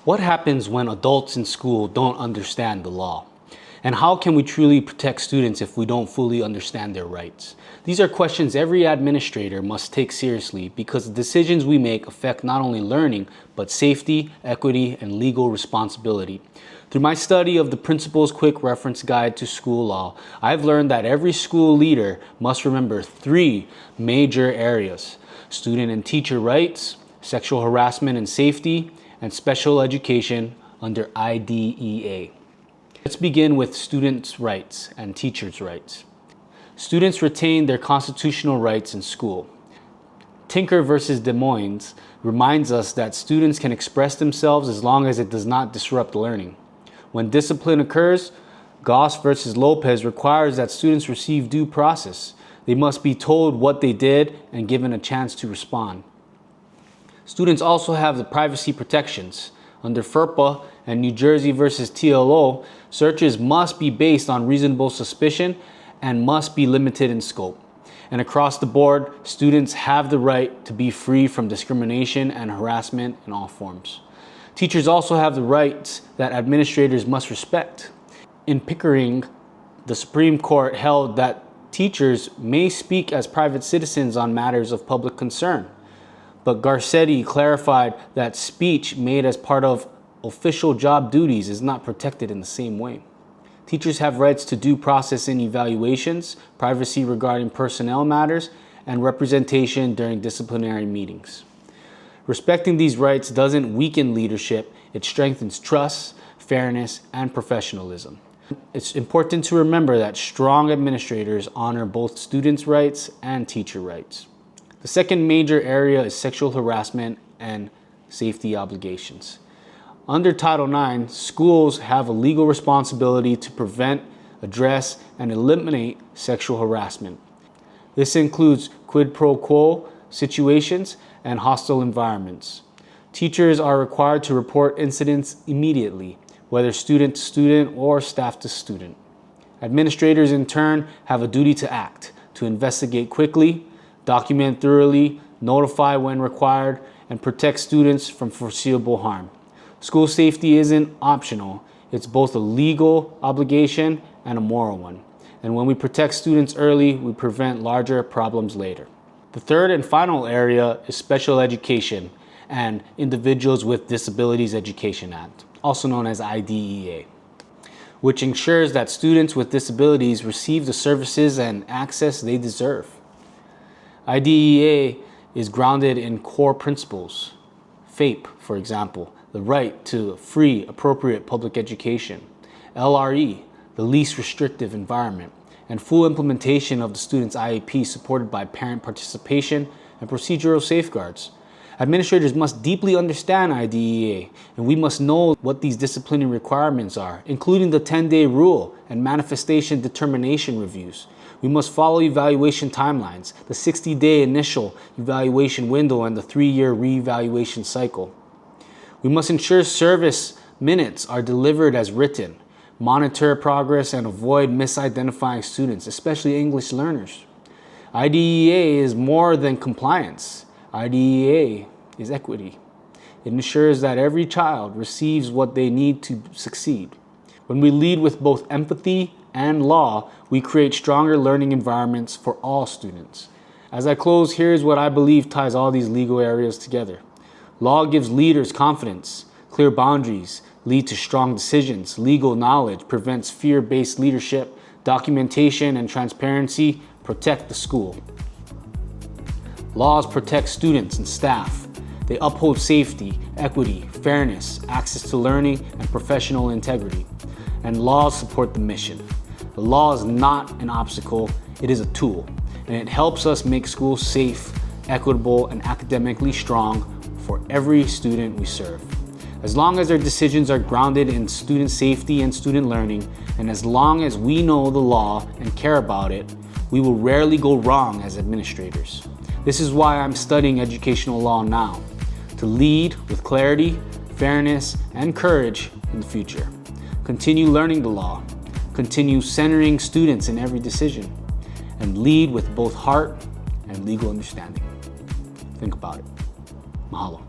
What happens when adults in school don't understand the law? And how can we truly protect students if we don't fully understand their rights? These are questions every administrator must take seriously because the decisions we make affect not only learning, but safety, equity, and legal responsibility. Through my study of the Principal's Quick Reference Guide to School Law, I've learned that every school leader must remember 3 major areas: student and teacher rights, sexual harassment and safety, and special education under EDEA. Let's begin with students' rights and teachers' rights. Students retain their constitutional rights in school. Tinker versus Des Moines reminds us that students can express themselves as long as it does not disrupt learning. When discipline occurs, Goss versus Lopez requires that students receive due process. They must be told what they did and given a chance to respond. Students also have the privacy protections. Under FERPA and New Jersey versus TLO, searches must be based on reasonable suspicion and must be limited in scope. And across the board, students have the right to be free from discrimination and harassment in all forms. Teachers also have the rights that administrators must respect. In Pickering, the Supreme Court held that teachers may speak as private citizens on matters of public concern. But Garcetti clarified that speech made as part of official job duties is not protected in the same way. Teachers have rights to due process in evaluations, privacy regarding personnel matters, and representation during disciplinary meetings. Respecting these rights doesn't weaken leadership, it strengthens trust, fairness, and professionalism. It's important to remember that strong administrators honor both students' rights and teacher rights. The second major area is sexual harassment and safety obligations. Under Title IX, schools have a legal responsibility to prevent, address, and eliminate sexual harassment. This includes quid pro quo situations and hostile environments. Teachers are required to report incidents immediately, whether student to student or staff to student. Administrators, in turn, have a duty to act, to investigate quickly, document thoroughly, notify when required, and protect students from foreseeable harm. School safety isn't optional. It's both a legal obligation and a moral one. And when we protect students early, we prevent larger problems later. The third and final area is Special Education and Individuals with Disabilities Education Act, also known as IDEA, which ensures that students with disabilities receive the services and access they deserve. IDEA is grounded in core principles. FAPE, for example, the right to free, appropriate public education. LRE, the least restrictive environment, and full implementation of the student's IEP supported by parent participation and procedural safeguards. Administrators must deeply understand IDEA, and we must know what these disciplinary requirements are, including the 10-day rule and manifestation determination reviews. We must follow evaluation timelines, the 60-day initial evaluation window and the 3-year reevaluation cycle. We must ensure service minutes are delivered as written, monitor progress, and avoid misidentifying students, especially English learners. IDEA is more than compliance. IDEA is equity. It ensures that every child receives what they need to succeed. When we lead with both empathy and law, we create stronger learning environments for all students. As I close, here's what I believe ties all these legal areas together. Law gives leaders confidence. Clear boundaries lead to strong decisions. Legal knowledge prevents fear-based leadership. Documentation and transparency protect the school. Laws protect students and staff. They uphold safety, equity, fairness, access to learning, and professional integrity. And laws support the mission. The law is not an obstacle, it is a tool, and it helps us make schools safe, equitable, and academically strong for every student we serve. As long as our decisions are grounded in student safety and student learning, and as long as we know the law and care about it, we will rarely go wrong as administrators. This is why I'm studying educational law now, to lead with clarity, fairness, and courage in the future. Continue learning the law, continue centering students in every decision, and lead with both heart and legal understanding. Think about it. Mahalo.